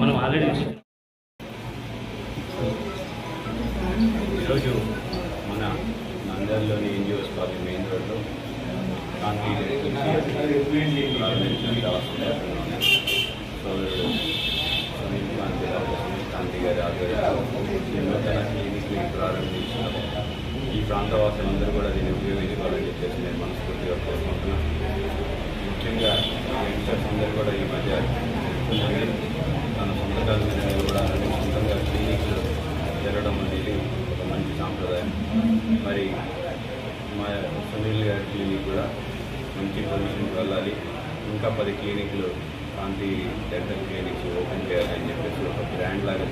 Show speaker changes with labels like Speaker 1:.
Speaker 1: మనం ఆల్రెడీ ఈరోజు మన నంద్యాలలోని ఎన్జిఓస్ కాలేజ్ మెయిన్ రోడ్లో కాంతి సోదరుడు సునీల్ కాంతి గారి ఆధ్వర్యంలో నూతన క్లినిక్ని ప్రారంభించారు. ఈ ప్రాంతవాసులందరూ కూడా దీన్ని ఉపయోగించుకోవాలని చెప్పేసి నేను మనస్ఫూర్తిగా కోరుకుంటున్నాను. ముఖ్యంగా యంగ్స్టర్స్ అందరూ కూడా ఈ మధ్య తన సొంతకాల మీద నిలబడాలని సొంతంగా క్లినిక్లు జరగడం అనేది ఒక మంచి సాంప్రదాయం. మరి మా సునీల్ గారి క్లినిక్ కూడా మంచి పొజిషన్కి వెళ్ళాలి. ఇంకా 10 క్లినిక్లు కాంతి డెంటల్ క్లినిక్స్ ఓపెన్ చేయాలని చెప్పేసి ఒక బ్రాండ్ లాగా